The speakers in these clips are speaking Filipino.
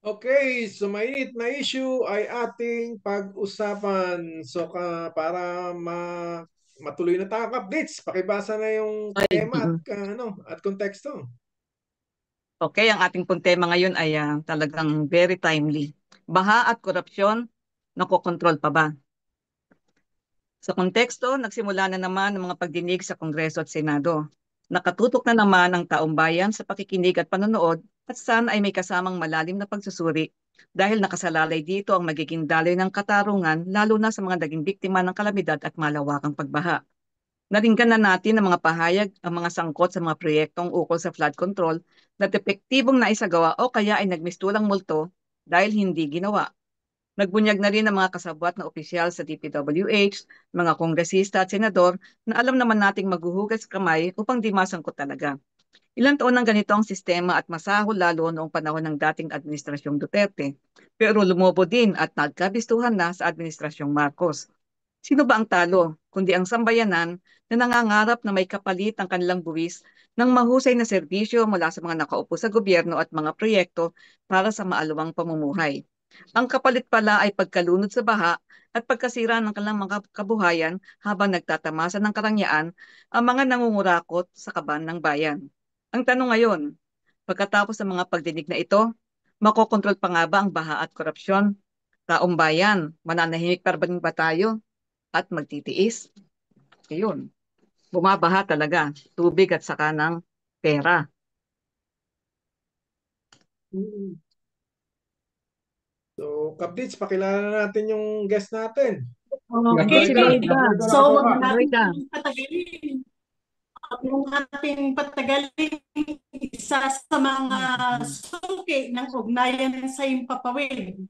Okay, so mainit na issue ay ating pag-usapan. So para matuloy na tayo updates, pakibasa na yung Ay, tema at at konteksto. okay, ang ating pong tema ngayon ay talagang very timely. Baha at korupsyon, nakokontrol pa ba? Sa konteksto, nagsimula na naman ang mga pagdinig sa Kongreso at Senado. Nakatutok na naman ang taong bayan sa pakikinig at panonood at sana ay may kasamang malalim na pagsusuri dahil nakasalalay dito ang magiging daloy ng katarungan lalo na sa mga naging biktima ng kalamidad at malawakang pagbaha. Naringgan na natin ang mga pahayag, ang mga sangkot sa mga proyektong ukol sa flood control na depektibong naisagawa o kaya ay nagmistulang multo dahil hindi ginawa. Nagbunyag na rin ang mga kasabwat na opisyal sa DPWH, mga kongresista at senador na alam naman nating maghuhugas kamay upang di masangkot talaga. Ilang taon ng ganito ang sistema at masahol lalo noong panahon ng dating Administrasyong Duterte. Pero lumobo din at nagkabistuhan na sa Administrasyong Marcos. Sino ba ang talo, kundi ang sambayanan na nangangarap na may kapalit ang kanilang buwis ng mahusay na serbisyo mula sa mga nakaupo sa gobyerno at mga proyekto para sa maalawang pamumuhay. Ang kapalit pala ay pagkalunod sa baha at pagkasira ng kanilang mga kabuhayan habang nagtatamasa ng karangyaan ang mga nangungurakot sa kaban ng bayan. Ang tanong ngayon, pagkatapos ng mga pagdinig na ito, makokontrol pa nga ba ang baha at korupsyon? Taong bayan, mananahimik pa rin ba tayo at magtitiis? Ayun, bumabaha talaga, tubig at saka ng pera. Mm. So, Kaptits, pakilala natin yung guest natin. Okay. Si Loida. So, wag na Loida. natin patagalin. Yung ating patagalin, isa sa mga suki ng ugnayan sa Himpapawid.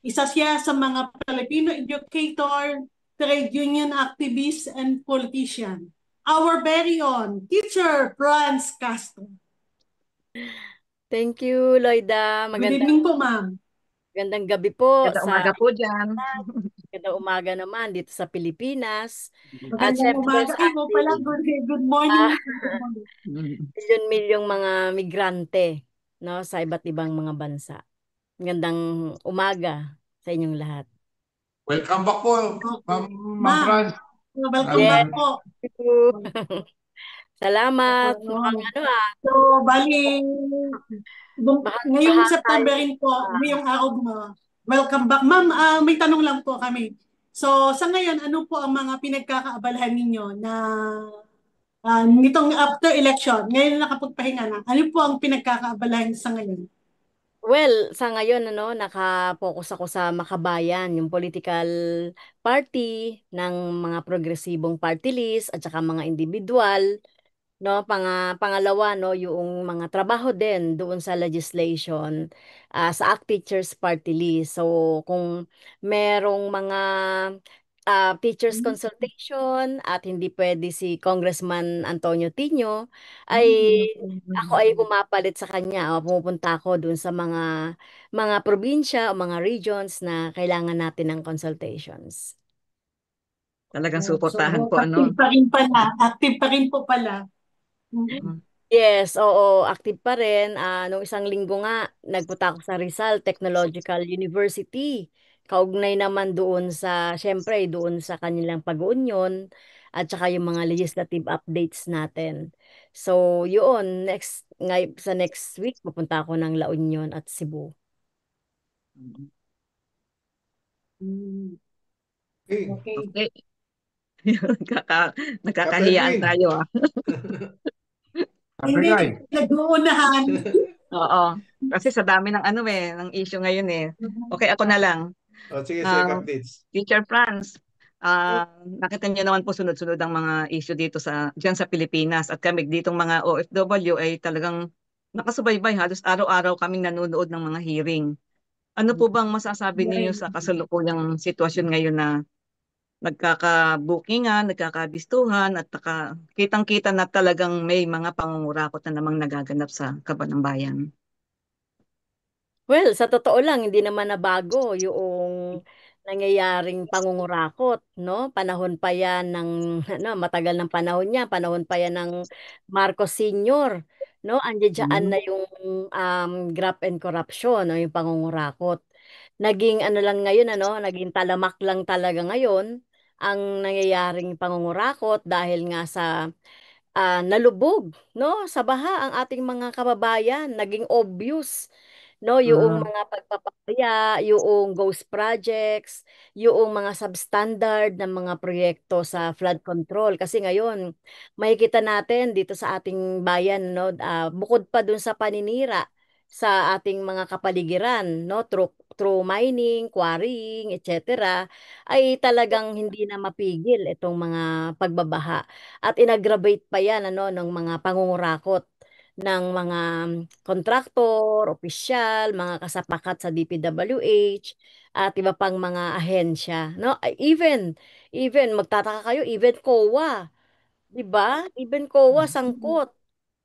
Isa siya sa mga Filipino educator, trade union activist, and politician. Our very own teacher, Franz Castro. Thank you, Loida. Good evening po, ma'am. Magandang gabi po Ganda sa umaga po dyan. magandang umaga naman dito sa Pilipinas. At Magandang syempre umaga. sa Ay, mo pala. Good morning. milyon-milyong mga migrante, no, sa iba't ibang mga bansa. Magandang umaga sa inyong lahat. Welcome back po, Ma'am Ma'am. Franz. Welcome back po. Salamat. Mukhang So, bali, ngayong September rin po, ngayong araw mo. Welcome back. Ma'am, may tanong lang po kami. So, sa ngayon, ano po ang mga pinagkakaabalahan ninyo na nitong after election, ngayon nakapagpahinga na, ano po ang pinagkakaabalahan sa ngayon? Well, sa ngayon, naka-focus ako sa Makabayan, yung political party ng mga progresibong party list at saka mga individual. No, pangalawa, no, yung mga trabaho din doon sa legislation sa ACT Teachers Party List. So kung merong mga teachers consultation at hindi pwede si Congressman Antonio Tino, ay ako ay pumapalit sa kanya o pumupunta ako doon sa mga probinsya o mga regions na kailangan natin ng consultations. Talagang suportahan So, po, active pa rin pala. Active pa rin po pala. Yes, oo, active pa rin. Nung isang linggo nga, nagpunta ako sa Rizal Technological University. Kaugnay naman doon syempre, doon sa kanilang pag-uunyon at saka yung mga legislative updates natin. So, yun, sa next week, pupunta ako ng La Union at Cebu. Okay. Okay. Nagkakahiyaan tayo. Hindi, nag-uunahan. Oo. Kasi sa dami ng ng issue ngayon eh. Okay, ako na lang. Sige, Kaptits. Teacher Franz, nakita niyo naman po sunod-sunod ang mga issue dito diyan sa Pilipinas at kami ditong mga OFW ay talagang nakasubaybay, halos araw-araw kaming nanonood ng mga hearing. Ano po bang masasabi ninyo sa kasalukuyang sitwasyon ngayon na nagkakabukingan, nagkakabistuhan at kitang-kita na talagang may mga pangungurakot na namang nagaganap sa kaban ng bayan? Well, sa totoo lang, hindi naman nabago yung nangyayaring pangungurakot, no? Panahon pa yan ng, matagal ng panahon niya, panahon pa yan ng Marcos Sr. no? Andiyan dyan na yung graft and corruption o yung pangungurakot. Naging ano lang ngayon, naging talamak lang talaga ngayon ang nangyayaring pangungurakot dahil nga sa nalubog, no, sa baha ang ating mga kababayan, naging obvious, no, yung Mm. mga pagpapaya, yung ghost projects, yung mga substandard na mga proyekto sa flood control. Kasi ngayon, makikita natin dito sa ating bayan, no, bukod pa dun sa paninira sa ating mga kapaligiran, no, through mining, quarrying, etc., ay talagang hindi na mapigil itong mga pagbabaha. At inaggravate pa yan ng mga pangungurakot ng mga kontraktor, opisyal, mga kasapakat sa DPWH at iba pang mga ahensya, no? Even magtataka kayo, even COA, 'di ba? Even COA sangkot,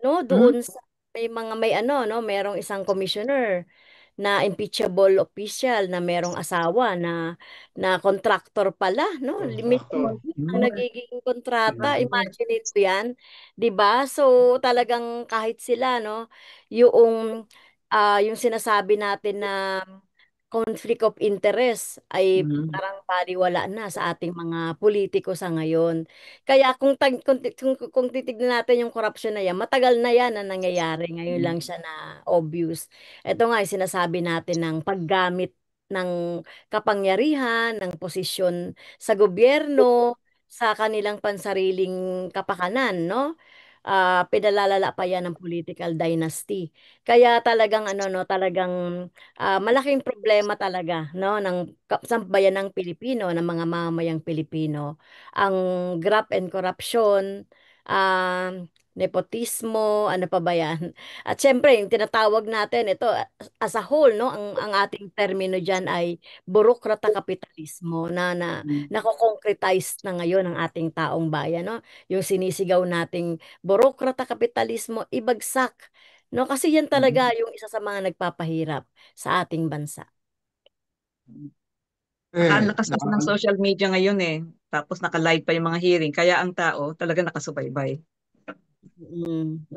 no? Hmm? Doon sa merong isang commissioner na impeachable official na merong asawa na contractor pala, no? Kontraktor. Mismo ang Hmm. nagiging kontrata, Grabe. imagine mo 'yan, 'di ba? So talagang kahit sila, no, yung yung sinasabi natin na conflict of interest ay Hmm. parang baliwala na sa ating mga politiko sa ngayon. Kaya kung titignan natin yung korupsyon na yan, matagal na yan na nangyayari. Ngayon lang siya na obvious. Ito nga, yung sinasabi natin ng paggamit ng kapangyarihan, ng posisyon sa gobyerno, sa kanilang pansariling kapakanan, no? Pinalalala pa yan ng political dynasty. Kaya talagang talagang malaking problema talaga, no, ng sambayan ng Pilipino, ng mga mamamayang Pilipino, ang graft and corruption, nepotismo, ano pa ba yan? At syempre, yung tinatawag natin ito as a whole, no, ang ating termino diyan ay burokrata kapitalismo na Hmm. nako-concretize na ngayon ang ating taong bayan, no? Yung sinisigaw nating burokrata kapitalismo ibagsak. No, kasi yan talaga yung isa sa mga nagpapahirap sa ating bansa. Saka ang Eh, lakas kasi ng social media ngayon eh. Tapos naka-live pa yung mga hearing. Kaya ang tao talaga nakasubaybay.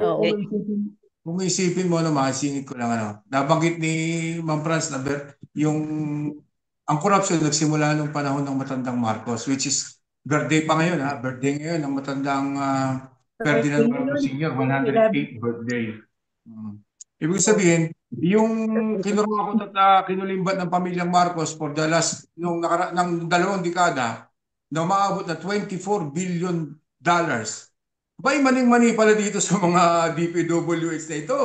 Oo. Eh, kung isipin mo naman, singit ko lang nabanggit ni Ma'am Franz na yung ang corruption nagsimula nung panahon ng matandang Marcos, which is birthday pa ngayon birthday ngayon ng matandang Ferdinand Marcos Sr., 108th birthday. Mm. Ibig sabihin, yung kinurakot at kinulimbat ng pamilyang Marcos for the last ng 2 dekada na umaabot na $24 billion. Bay, maning-mani pala dito sa mga DPWH na ito.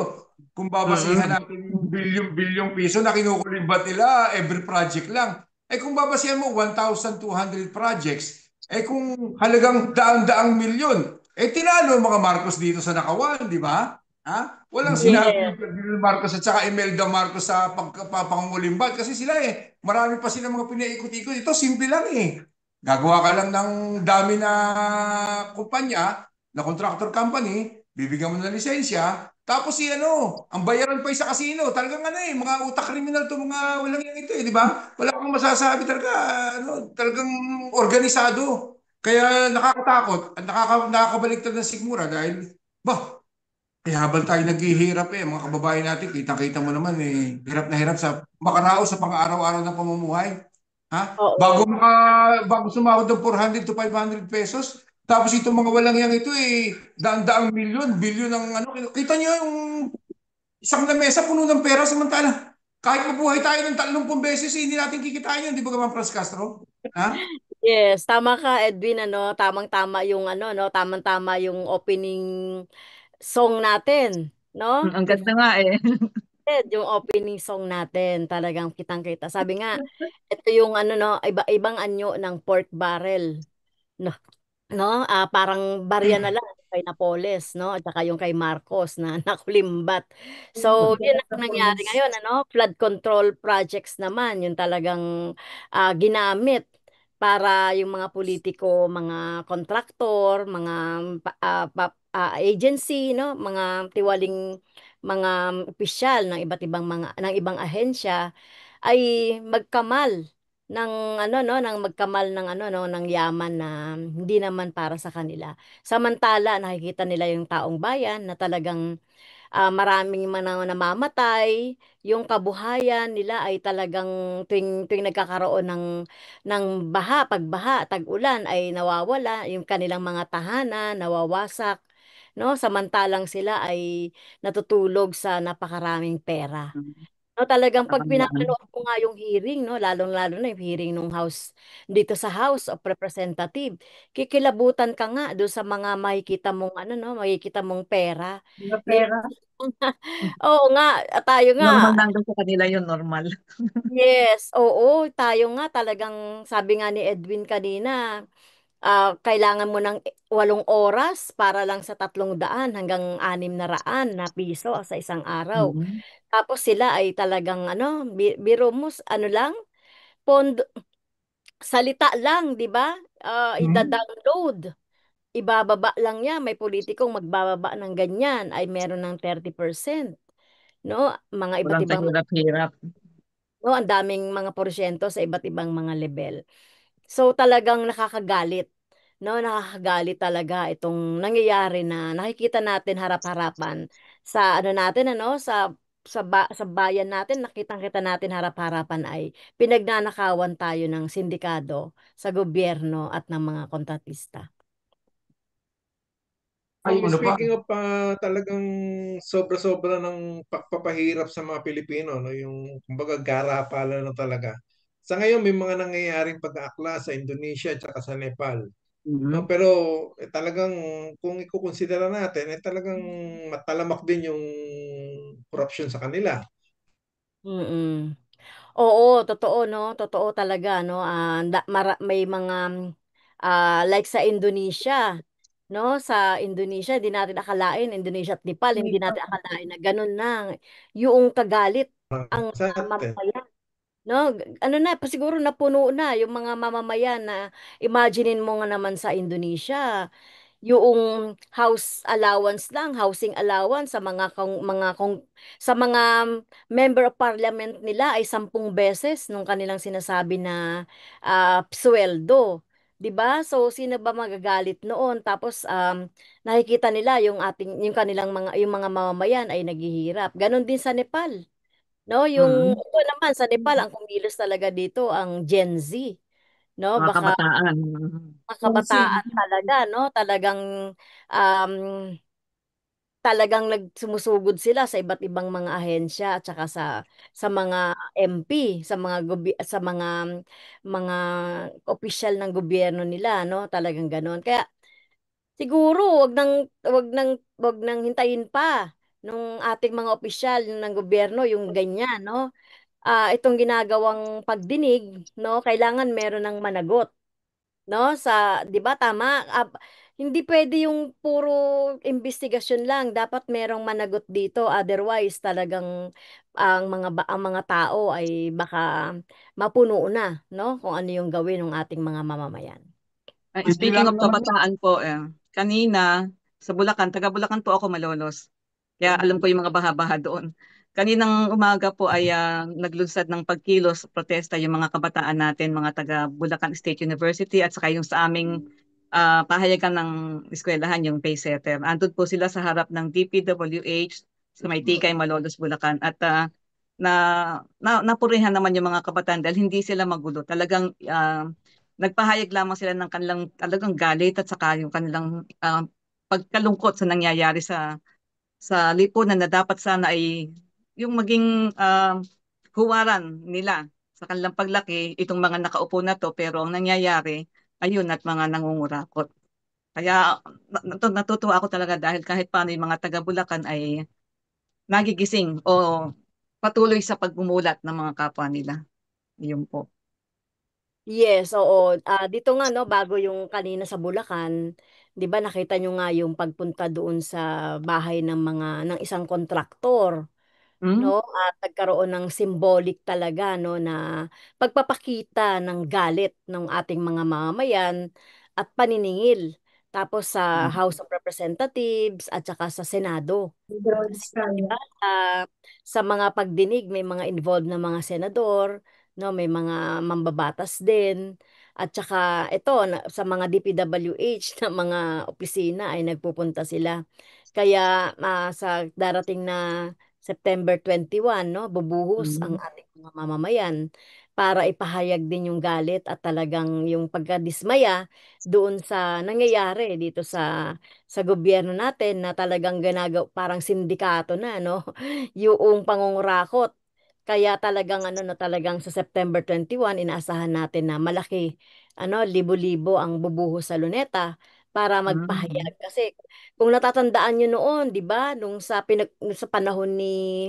Kung babasihan mm. natin yung bilyon-bilyong piso na kinukulimbat nila every project lang. Eh kung babasihan mo 1,200 projects, eh kung halagang daang-daang milyon, eh tinalo ang mga Marcos dito sa Nakawan, di ba? Walang sinabi Yes. yung Ferdinand Marcos at saka Imelda Marcos sa pagpapangulimbat kasi sila marami pa sila mga pinaikot-ikot. Ito simple lang Gagawa ka lang ng dami na kumpanya na contractor company, bibigyan mo ng lisensya, tapos ang bayaran pa sa casino, talagang mga utak kriminal to mga walang yan ito di ba? Wala akong masasabi talaga, talagang organisado. Kaya nakakatakot at nakakabaliktad ng sikmura dahil, habang tayo naghihirap mga kababayan natin, kita-kita mo naman hirap na hirap sa makaraos sa pang-araw-araw ng pamumuhay. Oo. Bago sumahod ng 400 to 500 pesos, tapos itong mga walang yang ito daan-daang milyon, bilyon ng kita niyo yung isang lamesa puno ng pera samantala kahit mabuhay tayo ng 30 beses hindi natin kikitain yun, di ba Ma'am Franz Castro? Yes, tama ka Edwin, tamang-tama yung tamang-tama yung opening song natin, no? Ang ganda nga eh. Yung opening song natin, talagang kitang-kita. Sabi nga, ito yung ibang anyo ng pork barrel, no? No? Parang barya na lang kay Napoles, no? At saka yung kay Marcos na nakulimbat. So, yun ang nangyari ngayon, Flood control projects naman, yung talagang ginamit para yung mga politiko, mga kontraktor, mga agency, no? Mga tiwaling mga opisyal ng iba't ibang ahensya ay magkamal ng ng magkamal ng ng yaman na hindi naman para sa kanila. Samantala nakikita nila yung taong bayan na talagang maraming mga namamatay, yung kabuhayan nila ay talagang tuwing nagkakaroon ng baha, pagbaha, tag-ulan ay nawawala, yung kanilang mga tahanan nawawasak, no? Samantalang sila ay natutulog sa napakaraming pera. No, talagang pag Kakambayaan. pinapanood ko nga yung hearing, no, lalong-lalo na yung hearing ng House dito sa House of Representative, kikilabutan ka nga doon sa mga makikita mong ano, no, makikita mong pera. Mga Nila, pera. oo nga, tayo Normal nga. lang daw sa kanila yun, normal. Yes, oo, tayo nga talagang sabi nga ni Edwin kanina, kailangan mo ng 8 oras para lang sa 300 hanggang 600 na piso sa isang araw. Mm. Tapos sila ay talagang ano, biro mo, ano lang, pondo, salita lang, di ba? Ida-download. Ibababa lang niya, may politikong magbababa ng ganyan, ay meron ng 30%. No? Mga iba't Walang ibang, kahirap-hirap. no, ang daming mga porsyento sa iba't ibang mga level. So talagang nakakagalit. No, nakakagalit talaga itong nangyayari na nakikita natin harap-harapan sa ano natin ano sa bayan natin, nakitang-kita natin harap-harapan ay pinagnanakawan tayo ng sindikado sa gobyerno at ng mga kontratista. Ay, ano pa? Speaking of talagang sobra-sobra ng pagpapahirap sa mga Pilipino, no? Yung kumbaga garapalan na talaga. Sa ngayon may mga nangyayaring pag-aakla sa Indonesia at saka sa Nepal. No, Mm. pero talagang kung ikukonsidera natin, talagang matalamak din yung corruption sa kanila. Mm. Oo, totoo no, totoo talaga no. May mga like sa Indonesia, no? Sa Indonesia, hindi natin akalain, Indonesia at Nepal, hindi natin akalain na ganun na yung kagalit ang Sa atin. mamamayan. No, ano na, siguro napuno na yung mga mamamayan na imaginein mo nga naman sa Indonesia, yung house allowance lang, housing allowance sa mga member of parliament nila ay 10 beses nung kanilang sinasabi na sweldo. 'Di ba? So sino ba magagalit noon? Tapos nakikita nila yung kanilang mga mamamayan ay naghihirap. Ganon din sa Nepal. No, yung Mm. ito naman sa Nepal ang kumilos talaga dito ang Gen Z, no? Mga Baka kabataan. mga kabataan talaga, no? Um, talagang nagsumusugod sila sa iba't ibang mga ahensya at saka sa mga MP, sa mga opisyal ng gobyerno nila, no? Talagang ganoon. Kaya siguro wag nang hintayin pa nung ating mga opisyal ng gobyerno yung ganyan, no? Itong ginagawang pagdinig, no? Kailangan meron ng managot, no? 'Di ba tama? Hindi pwede yung puro investigasyon lang, dapat merong managot dito, otherwise talagang ang mga tao ay baka mapuno na, no? Kung ano yung gawin ng ating mga mamamayan. Simple Speaking lang of naman. kabataan po, kanina sa Bulacan, taga Bulacan po ako, Malolos. Kaya alam ko yung mga baha-baha doon. Kaninang umaga po ay naglunsad ng pagkilos, protesta yung mga kabataan natin, mga taga Bulacan State University at saka yung sa aming pahayagan ng eskwelahan, yung Paysetter. Andun po sila sa harap ng DPWH sa Maytikay, Malolos, Bulacan. At napurihan naman yung mga kabataan dahil hindi sila magulo. Talagang nagpahayag lamang sila ng kanilang talagang galit at saka yung kanilang pagkalungkot sa nangyayari sa lipunan na dapat sana ay yung maging huwaran nila sa kanilang paglaki itong mga nakaupo na to, pero ang nangyayari ayun at mga nangungurakot. Kaya natutuwa ako talaga dahil kahit paano yung mga taga Bulacan ay nagigising o patuloy sa pagbumulat ng mga kapwa nila. Yun po. Yes, oo. Dito nga no, bago yung kanina sa Bulacan, 'di ba nakita nyo nga yung pagpunta doon sa bahay ng isang kontraktor, Hmm? no? At nagkaroon ng symbolic talaga no na pagpapakita ng galit ng ating mga mamamayan at paniningil. Tapos sa House of Representatives at saka sa Senado. Kasi di ba, sa mga pagdinig may mga involved na mga senador, no, may mga mambabatas din. At saka ito sa mga DPWH na mga opisina ay nagpupunta sila. Kaya sa darating na September 21, no, bubuhos ang ating mga mamamayan para ipahayag din yung galit at talagang yung pagkadismaya doon sa nangyayari dito sa gobyerno natin na talagang parang sindikato na, no, yung pangungurakot. Kaya talagang ano na talagang sa September 21 inaasahan natin na malaki libo-libo ang bubuhos sa Luneta para magpahayag kasi kung natatandaan nyo noon, 'di ba, nung sa panahon ni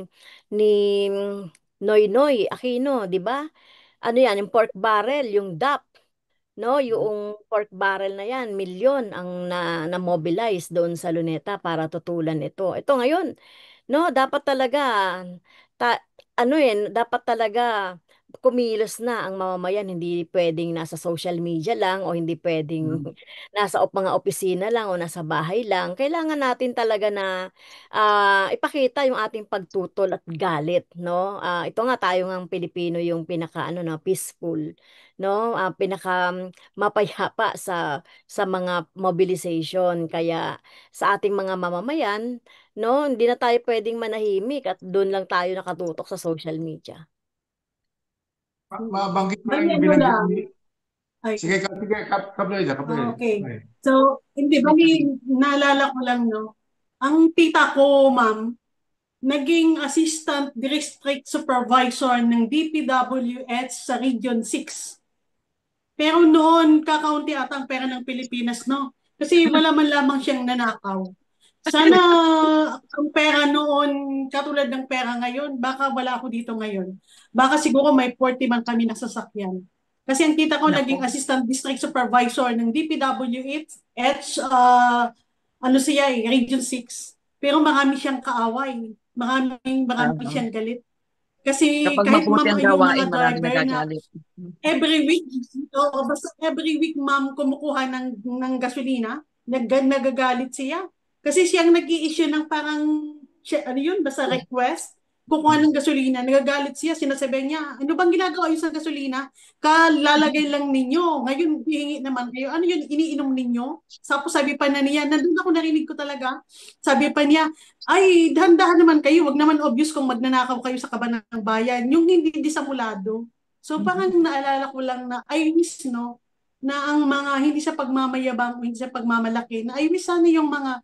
Noynoy Aquino, 'di ba? Ano 'yan, yung pork barrel, yung DAP, no, yung pork barrel na 'yan, milyon ang na-mobilize doon sa Luneta para tutulan ito. Ito ngayon, no, dapat talaga ta, dapat talaga kumilos na ang mamamayan, hindi pwedeng nasa social media lang o hindi pwedeng nasa mga opisina lang o nasa bahay lang. Kailangan natin talaga na ipakita yung ating pagtutol at galit, no? Ito nga tayo ng Pilipino yung pinaka peaceful, no? Pinaka mapayapa sa mga mobilization. Kaya sa ating mga mamamayan, no, hindi na tayo pwedeng manahimik at doon lang tayo nakatutok sa social media. Mabanggit ko lang Bali, yung ano binanggit lang. ni... Ay, Sige, Kaploida. okay. So, hindi, bali, naalala ko lang, no? Ang tita ko, ma'am, naging assistant district supervisor ng DPWH sa Region 6. Pero noon, kakaunti ata ang pera ng Pilipinas, no? Kasi wala man lamang siyang nanakaw. Sana ang pera noon, katulad ng pera ngayon, baka wala ako dito ngayon. Baka siguro may 40 man kami nasasakyan. Kasi ang tita ko naging Nako. assistant district supervisor ng DPWH, ano siya Region 6. Pero marami siyang kaaway. Marami siyang galit. Kasi Kapag kahit mabuti ang yung mga gawain, marami driver na nagagalit. every week, basta every week, ma'am, kumukuha ng gasolina, nagagalit siya. Kasi siyang nag-i-issue ng parang, ano yun, basta request, kukuha ng gasolina, nagagalit siya, sinasabi niya, ano bang ginagawa yun sa gasolina? Kalalagay lang ninyo. Ngayon, hihingi naman kayo. Ano yun, iniinom ninyo? Tapos sabi pa na niya, nandun ako narinig ko talaga, sabi pa niya, ay, dahan-dahan naman kayo, wag naman obvious kung magnanakaw kayo sa kaban ng bayan. Yung hindi disamulado. So parang naalala ko lang na I wish, no, na ang mga hindi sa pagmamayabang, hindi sa pagmamalaki, na I wish sana yung mga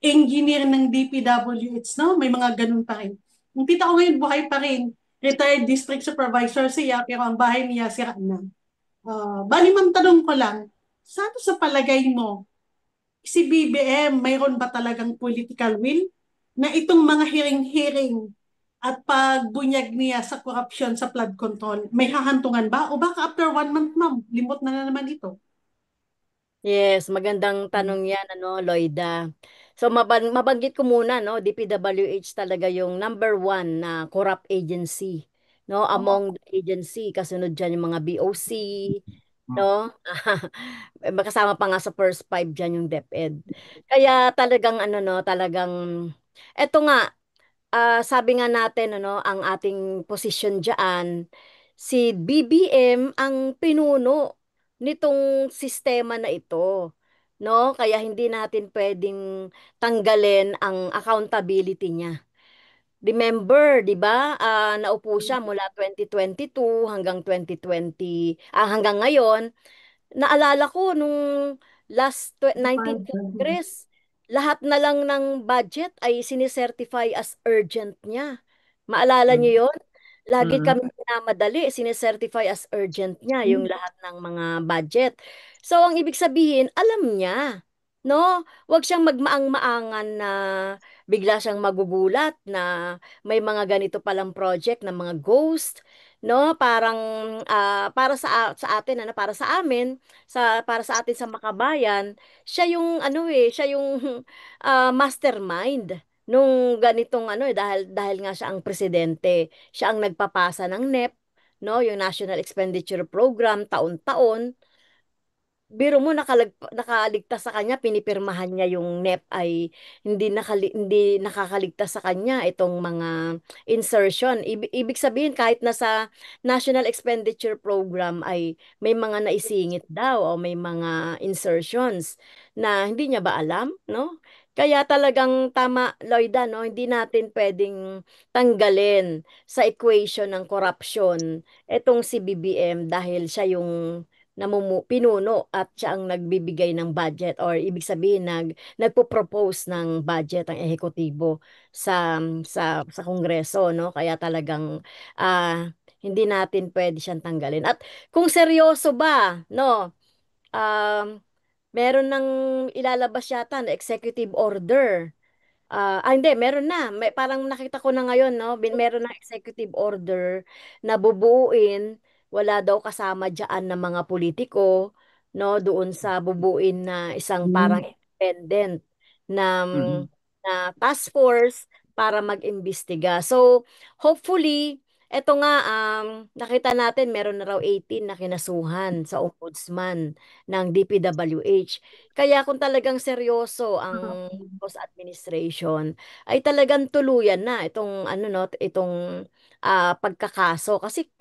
engineer ng DPWH, no, may mga ganun pa rin. Yung tita ko ngayon buhay pa rin, retired district supervisor siya, pero ang bahay niya sira na. Bali ma'am, tanong ko lang, sa palagay mo, si BBM, mayroon ba talagang political will na itong mga hearing-hearing at pagbunyag niya sa korupsyon sa flood control, may hahantungan ba? O baka after 1 month, ma'am, limot na naman ito? Yes, magandang tanong yan, Loida. So, mabanggit ko muna, no, DPWH talaga yung number one na corrupt agency, no, among the agency. Kasunod dyan yung mga BOC, no, makasama pa nga sa first five dyan yung DepEd. Kaya talagang, no, talagang, eto nga, sabi nga natin, ang ating posisyon diyan, si BBM ang pinuno nitong sistema na ito, no? Kaya hindi natin pwedeng tanggalin ang accountability niya. Remember, 'di ba? Naupo siya mula 2022 hanggang 2020, hanggang ngayon. Naalala ko nung last 19th Congress, lahat na lang ng budget ay sinicertify as urgent niya. Maalala niyo yon? Lagi Mm. kami minamadali, sinicertify as urgent niya yung lahat ng mga budget. So, ang ibig sabihin, alam niya, no? Huwag siyang magmaang-maangan na bigla siyang magugulat na may mga ganito palang project na mga ghost, no? Parang para sa atin, para sa amin, para sa atin sa Makabayan, siya yung mastermind nung ganitong dahil nga siya ang presidente, siya ang nagpapasa ng NEP, no, yung National Expenditure Program taon-taon. Biro mo nakaligtas sa kanya, pinipirmahan niya yung NEP ay hindi nakakaligtas sa kanya itong mga insertion. Ibig sabihin kahit nasa National Expenditure Program ay may mga naisingit daw o may mga insertions na hindi niya ba alam, no? Kaya talagang tama, Lloyda, no? Hindi natin pwedeng tanggalin sa equation ng corruption itong si BBM dahil siya yung pinuno at siya ang nagbibigay ng budget or ibig sabihin nagpo-propose ng budget ang ehekutibo sa Kongreso, no? Kaya talagang hindi natin pwede siyang tanggalin. At kung seryoso ba, no? Um, Meron ng ilalabas yata na executive order. Hindi, meron na. Parang nakita ko na ngayon, no? Meron ng executive order na bubuuin. Wala daw kasama diyan ng mga politiko, no? Doon sa bubuuin na isang parang independent na, Mhm. na task force para mag-imbestiga. So, hopefully, eto nga, nakita natin meron na raw 18 na kinasuhan sa ombudsman ng DPWH. Kaya kung talagang seryoso ang Marcos administration, ay talagang tuluyan na itong ano no, itong pagkakaso kasi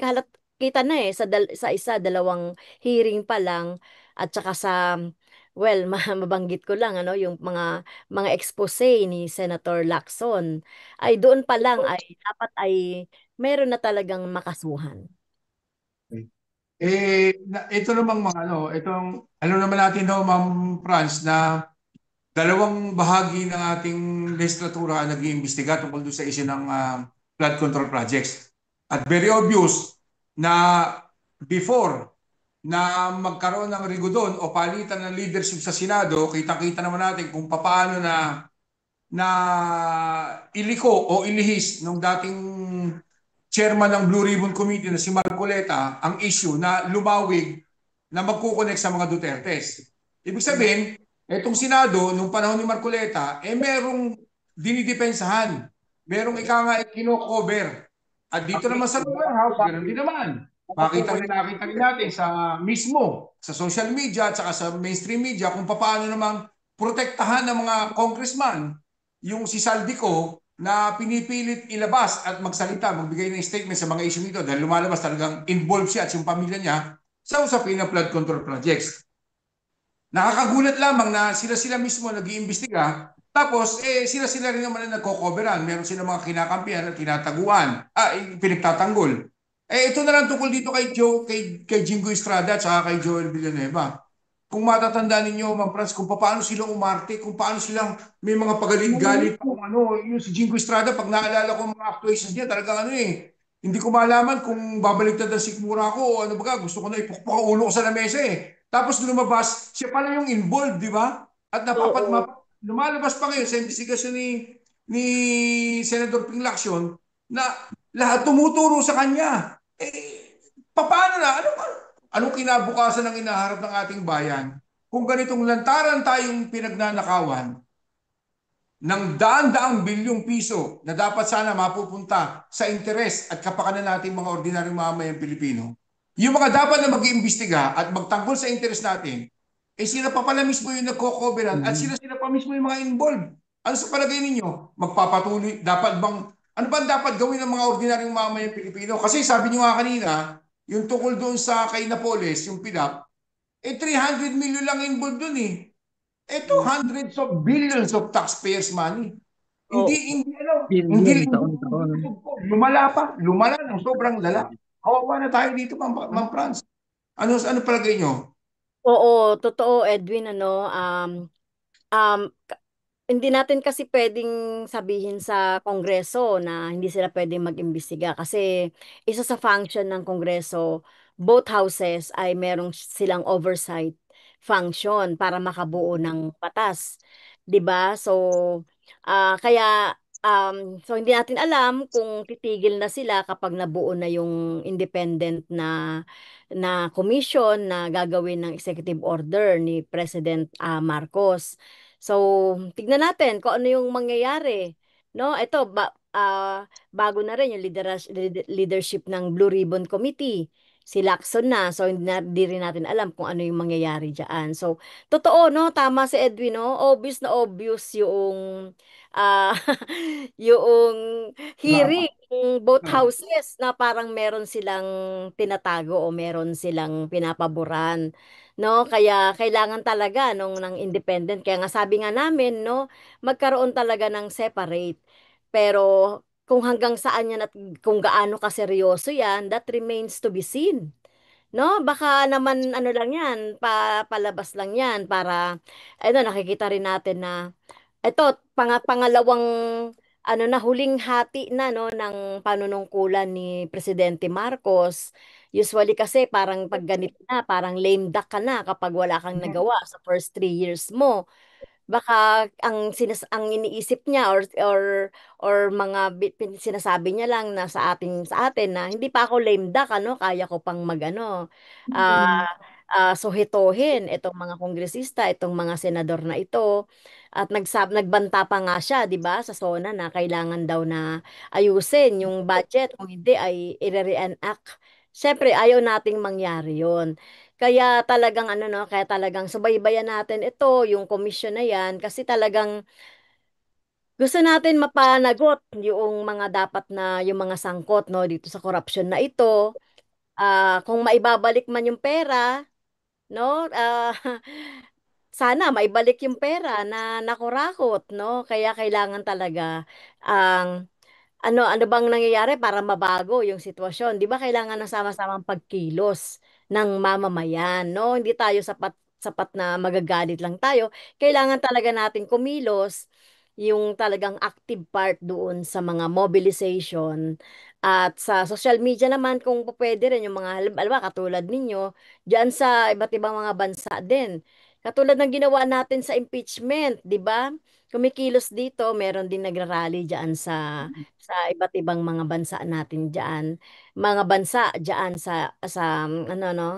kita na sa sa isa dalawang hearing pa lang at saka sa well mabanggit ko lang ano yung mga expose ni Senator Lacson ay doon pa lang ay dapat ay meron na talagang makasuhan. Ito namang mga ano, ano naman natin daw, Ma'am Franz, na dalawang bahagi ng ating legislatura ang nag-iimbestiga tungkol doon sa issue ng flood control projects. At very obvious na before na magkaroon ng rigudon o palitan ng leadership sa Senado, kita-kita naman natin kung paano na iliko o ilihis ng dating chairman ng Blue Ribbon Committee na si Marcoleta ang issue na lumawig na magkukonek sa mga Dutertes. Ibig sabihin, itong Senado, nung panahon ni Marcoleta, merong dinidepensahan. Merong ika nga kino-cover. At dito naman sa lower house, ganun din naman. Nakita rin natin sa mismo, sa social media at saka sa mainstream media kung paano namang protektahan ng mga congressman yung si Saldico na pinipilit ilabas at magsalita, magbigay ng statement sa mga issue nito dahil lumalabas talagang involved siya at yung pamilya niya sa usapin ng flood control projects. Nakakagulat lamang na sila mismo nag-iimbestiga tapos sila rin naman na nagko-coveran. Meron sila mga kinakampihan at tinataguan, pinagtatanggol. Ito na lang tungkol dito kay Jingo Estrada at saka kay Joel Villanueva. Kung matatandaan ninyo, Ma'am Franz, kung paano sila umarte, kung paano silang may mga pagalit-galit, kung ano, yung si Jingo Estrada, pag naalala ko mga actuations niya, talagang ano hindi ko malaman kung babaliktad ang sikmura ko o ano baga, gusto ko na ipukpok ang ulo ko sa lamesa Tapos lumabas, siya pala yung involved, di ba? At lumalabas pa ngayon sa investigasyon ni Senator Ping Lacson na lahat tumuturo sa kanya. Paano na? Anong kinabukasan ng inaharap ng ating bayan kung ganitong lantaran tayong pinagnanakawan ng daan-daang bilyong piso na dapat sana mapupunta sa interes at kapakanan nating mga ordinaryong mamamayang Pilipino, yung mga dapat na mag-iimbestiga at magtanggol sa interes natin, sila pa pala mismo yung nagko-coveran at sila pa mismo yung mga involved. Ano sa palagay ninyo? Magpapatuloy, ano ba dapat gawin ng mga ordinaryong mamamayang Pilipino? Kasi sabi nyo nga kanina, yung tungkol doon sa kay Napoles, yung PIDAP, 300 million lang involved doon Ito, hundreds of billions of taxpayers' money. Hindi Billion taon-taon. lumala ng sobrang lala. Kawawa na tayo dito, Ma'am Franz. Ano palagay nyo? Oo, totoo Edwin um, hindi natin kasi pwedeng sabihin sa Kongreso na hindi sila pwedeng mag-imbestiga kasi isa sa function ng Kongreso, both houses ay merong silang oversight function para makabuo ng batas. 'Di ba? So hindi natin alam kung titigil na sila kapag nabuo na yung independent na commission na gagawin ng executive order ni President Marcos. So, tignan natin kung ano yung mangyayari. No, ito bago na rin yung leadership ng Blue Ribbon Committee. si Lacson na. So, di rin natin alam kung ano yung mangyayari dyan. So, totoo, no? Tama si Edwin, no? Obvious na obvious yung ah yung Drama. hearing ng both Hmm. houses na parang meron silang tinatago o meron silang pinapaboran, no? Kaya kailangan talaga ng independent. Kaya nga sabi nga namin, no, magkaroon talaga ng separate. Pero kung hanggang saan yan at kung gaano kaseryoso yan, that remains to be seen. No, baka naman ano lang yan, palabas lang yan para, ano, nakikita rin natin na ito, pangalawang ano na huling hati na no ng panunungkulan ni Presidente Marcos. Usually kasi parang pag ganito na, parang lame duck ka na kapag wala kang nagawa sa first 3 years mo. Baka ang iniisip niya or mga sinasabi niya lang na sa atin na hindi pa ako lame duck, ano, kaya ko pang magano Mm. suhitohin itong mga kongresista, itong mga senador na ito. At nagbanta pa nga siya, 'di ba, sa SONA na kailangan daw na ayusin yung budget, kung hindi ay i-reenact. Siyempre, ayaw nating mangyari 'yon. Kaya talagang ano, no, kaya talagang subaybayan natin ito, yung komisyon na yan, kasi talagang gusto natin mapanagot yung mga dapat na yung mga sangkot, no, dito sa korupsyon na ito. Kung maibabalik man yung pera, no, sana maibalik yung pera na nakurakot, no? Kaya kailangan talaga ang ano bang nangyayari para mabago yung sitwasyon? 'Di ba kailangan ng sama-samang pagkilos ng mamamayan, no? Hindi tayo sapat sapat na magagalit lang tayo. Kailangan talaga natin kumilos yung talagang active part doon sa mga mobilization at sa social media naman kung pwede rin yung mga halimbawa katulad ninyo diyan sa iba't ibang mga bansa din. Katulad ng ginawa natin sa impeachment, 'di ba? Kumikilos dito, meron din nagrarally diyan sa iba't ibang mga bansa natin diyan. Mga bansa diyan sa ano, no,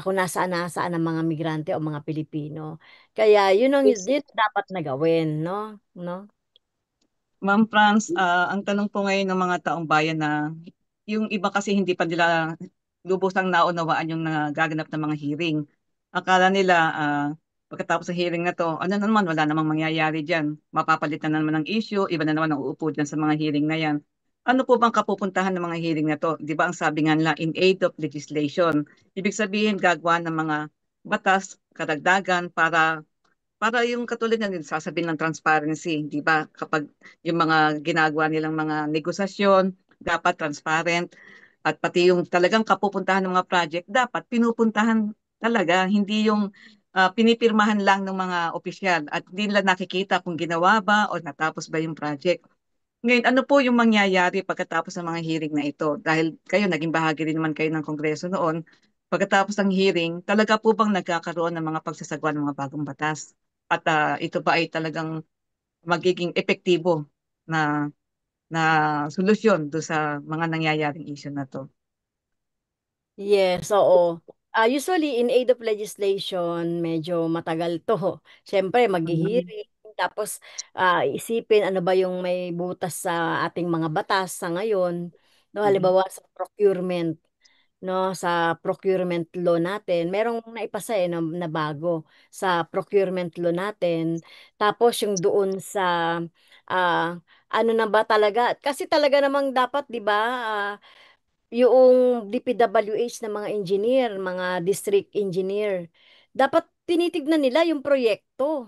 kung nasaan ang mga migrante o mga Pilipino. Kaya yun dapat na gawin, no? No? Ma'am Franz, ang tanong po ngayon ng mga taong bayan na yung iba kasi hindi pa nila lubusang naunawaan yung nagaganap ng mga hearing. Akala nila pagkatapos ng hearing na to, ano na naman, wala namang mangyayari dyan. Mapapalitan na naman ng issue, iba na naman ang uupo dyan sa mga hearing na yan. Ano po bang kapupuntahan ng mga hearing na to? Di ba ang sabi nga nila, in aid of legislation. Ibig sabihin, gagawa ng mga batas, karagdagan para yung katulad ng sasabihin ng transparency, di ba? Kapag yung mga ginagawa nilang mga negosasyon, dapat transparent. At pati yung talagang kapupuntahan ng mga project, dapat pinupuntahan talaga, hindi yung pinipirmahan lang ng mga opisyal at hindi nila nakikita kung ginawa ba o natapos ba yung project. Ngayon, ano po yung mangyayari pagkatapos ng mga hearing na ito? Dahil kayo, naging bahagi rin naman kayo ng Kongreso noon. Pagkatapos ng hearing, talaga po bang nagkakaroon ng mga pagsasagawa ng mga bagong batas? At ito ba ay talagang magiging epektibo na na solusyon do sa mga nangyayaring issue na to? Yes, oo. Usually, in aid of legislation, medyo matagal to. Siyempre, Mhm. maghihiring. Tapos, isipin ano ba yung may butas sa ating mga batas sa ngayon. No, Mhm. halimbawa sa procurement, no, sa procurement law natin, merong naipasa na bago sa procurement law natin. Tapos yung doon sa ano na ba talaga? Kasi talaga namang dapat, 'di ba? Yung DPWH na mga engineer, mga district engineer, dapat tinitignan nila yung proyekto,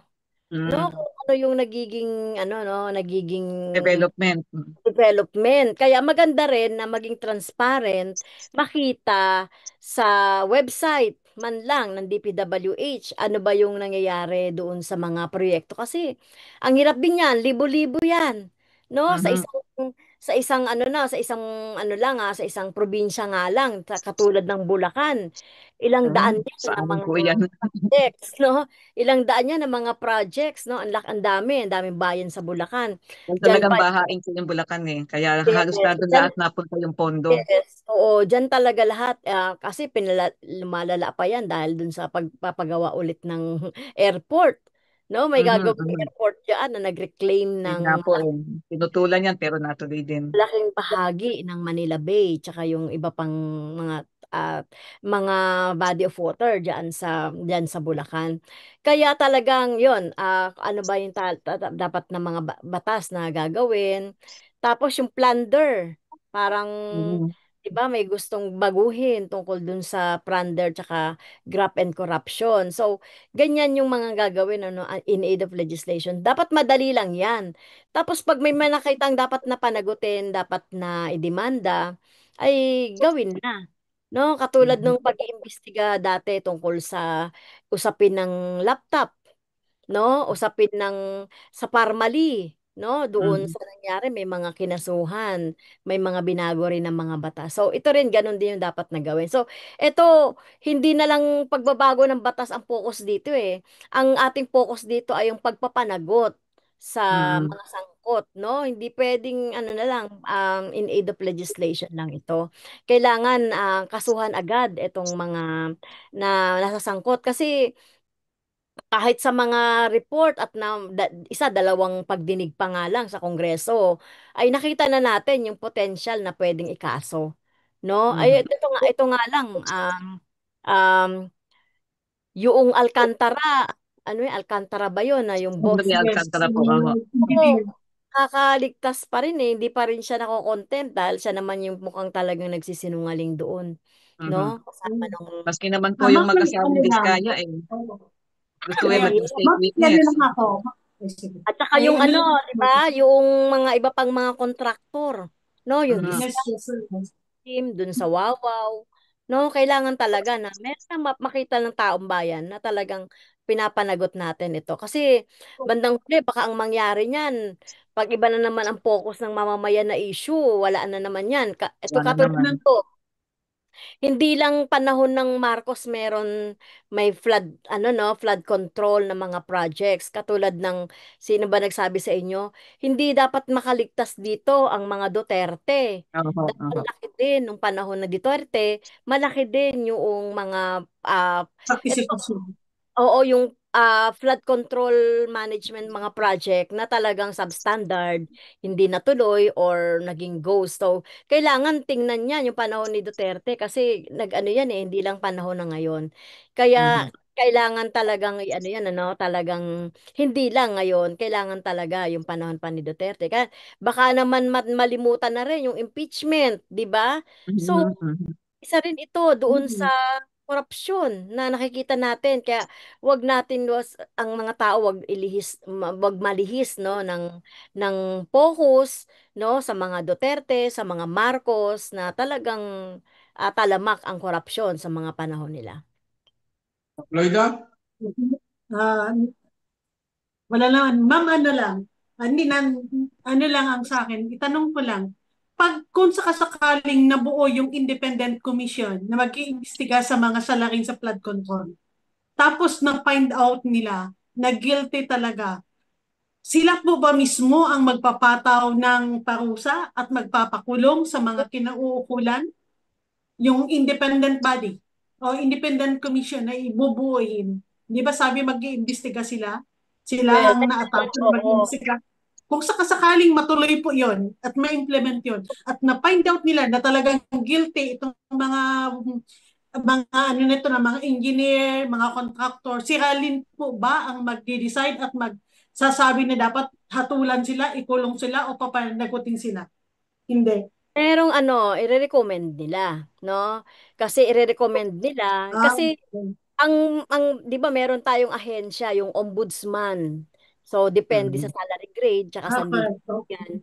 no? Mm. Kung ano yung nagiging ano, no, nagiging Development. Mm. development. Kaya maganda rin na maging transparent, makita sa website man lang ng DPWH ano ba yung nangyayari doon sa mga proyekto. Kasi ang hirap din yan, libo-libo yan. No, Mhm. sa isang ano na, sa isang ano lang sa isang probinsya nga lang, katulad ng Bulacan, ilang daan yan Sa na amin mga po yan. projects, no? Ilang daan yan na mga projects, no? Ang daming bayan sa Bulacan. Yan Diyan talagang pa bahain ko yung Bulacan eh. Kaya halos Yes, na doon dyan, lahat napunta yung pondo. yes. Oo, dyan talaga lahat. Kasi lumalala pa yan dahil dun sa pagpapagawa ulit ng airport. No, may Mhm. gagawing Mhm. airport dyan na nag-reclaim Yun ng nga po eh. Tinutulan yan pero natuloy din. malaking bahagi ng Manila Bay tsaka yung iba pang mga at mga body of water diyan sa Bulacan. Kaya talagang 'yon, ano ba yung dapat na mga batas na gagawin. Tapos yung plunder, parang Mm. 'di ba may gustong baguhin tungkol dun sa plunder tsaka graft and corruption. So, ganyan yung mga gagawin ano in aid of legislation. Dapat madali lang 'yan. Tapos pag may nakitang dapat na panagutin, dapat na idemanda, ay gawin na. No, katulad Mhm. nung pag-iimbestiga dati tungkol sa usapin ng laptop, no? Usapin ng sa Parmali, no? Doon Mhm. sa nangyari may mga kinasuhan, may mga binago rin ng mga batas. So ito rin ganun din yung dapat na gawin. So ito hindi na lang pagbabago ng batas ang focus dito eh. Ang ating focus dito ay yung pagpapanagot sa Mhm. mga sangkot, no? Hindi pwedeng ano na lang in aid of legislation lang ito. Kailangan kasuhan agad itong mga na nasasangkot kasi kahit sa mga report at isa dalawang pagdinig pa nga lang sa Kongreso ay nakita na natin yung potential na pwedeng ikaso, no? Ay Mhm. ito nga lang um yung Alcantara, ano yung Alcantara ba yun na yung boss Henry Yes. Alcantara po ako. ko kakaligtas pa rin eh, hindi pa rin siya nako-content dahil siya naman yung mukhang talagang nagsisinungaling doon, Mhm. no? Kasama nung Maski naman po yung Ma'am, ano mag-asawang lang. Diskaya eh. Gusto eh Ayan. maging state Ma'am, ano witness. lang ako. Ay, sige. at saka Ay, yung ano ano, lang 'di ako. ba? Yung mga iba pang mga kontraktor, no? Yung Mhm. Yes, yes, yes. team dun sa Wawaw, no? Kailangan talaga na meron makita ng taong bayan na talagang pinapanagot natin ito. Kasi bandang huli, baka ang mangyari niyan, pag iba na naman ang focus ng mamamayan na issue, wala na naman yan. Ito Wala katulad naman. nito, hindi lang panahon ng Marcos may flood control na mga projects katulad ng sino ba nagsabi sa inyo, hindi dapat makaligtas dito ang mga Duterte. Oho, Dahil oho. malaki din nung panahon ng Duterte, malaki din yung mga ito, Participation. oo, yung flood control management mga project na talagang substandard, hindi natuloy or naging ghost. So, kailangan tingnan yan yung panahon ni Duterte kasi nag-ano yan eh, hindi lang panahon na ngayon. Kaya Mhm. kailangan talagang ano yan ano, talagang hindi lang ngayon, kailangan talaga yung panahon pa ni Duterte. Kaya baka naman malimutan na rin yung impeachment, 'di ba? So, Mhm. Mhm. isa rin ito doon sa korupsyon na nakikita natin kaya wag natin ang mga tao wag malihis no ng focus no sa mga Duterte, sa mga Marcos na talagang talamak ang korupsyon sa mga panahon nila. Loida? Ah, wala naman. Ma'am, ano lang. Hindi na, ano lang ang sa akin. Itanong ko lang. Pag kung sakasakaling nabuo yung independent commission na mag-iimbestiga sa mga salarin sa flood control, tapos na-find out nila na guilty talaga, sila po ba mismo ang magpapataw ng parusa at magpapakulong sa mga kinauukulan? Yung independent body o independent commission na ibubuuin. Di ba sabi mag-iimbestiga sila? Sila Well, ang na-attach na oo. mag-iimbestiga. Kung sakasakaling matuloy po yon at ma-implement yon at na-find out nila na talagang guilty itong mga ano nito na mga engineer, mga contractor, si Ralin po ba ang mag-decide at magsasabi na dapat hatulan sila, ikulong sila o papanagutin sila? Hindi. Merong ano, i-recommend nila, no? Kasi i-recommend nila Ah, kasi ang 'di ba meron tayong ahensya, yung ombudsman. So depende sa Mhm. salary grade tsaka sa legal correct. Okay. yan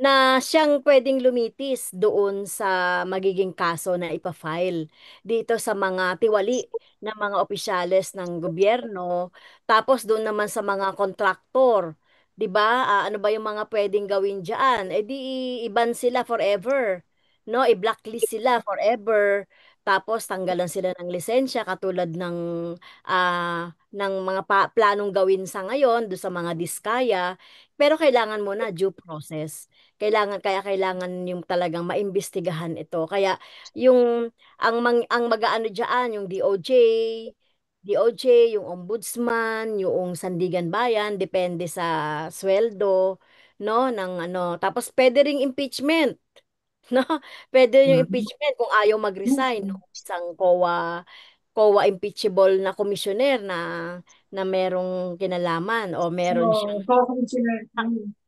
na siyang pwedeng lumitis doon sa magiging kaso na ipafile dito sa mga tiwali ng mga opisyales ng gobyerno tapos doon naman sa mga kontraktor. 'Di ba? Ano ba yung mga pwedeng gawin diyan? Eh di i-ban sila forever. No, i-blacklist sila forever. Tapos tanggalan sila ng lisensya katulad ng mga planong gawin sa ngayon do sa mga diskaya. Pero kailangan mo na due process. Kailangan yung talagang maimbestigahan ito. Kaya yung ang mag-aano diyan yung DOJ, yung ombudsman, yung Sandigan Bayan, depende sa sweldo, no, ng ano. Tapos pwede ring impeachment. No? Pwede yung Mm. impeachment kung ayaw mag-resign, no? Isang COA impeachable na commissioner na merong kinalaman o meron siyang So, co-commissioner,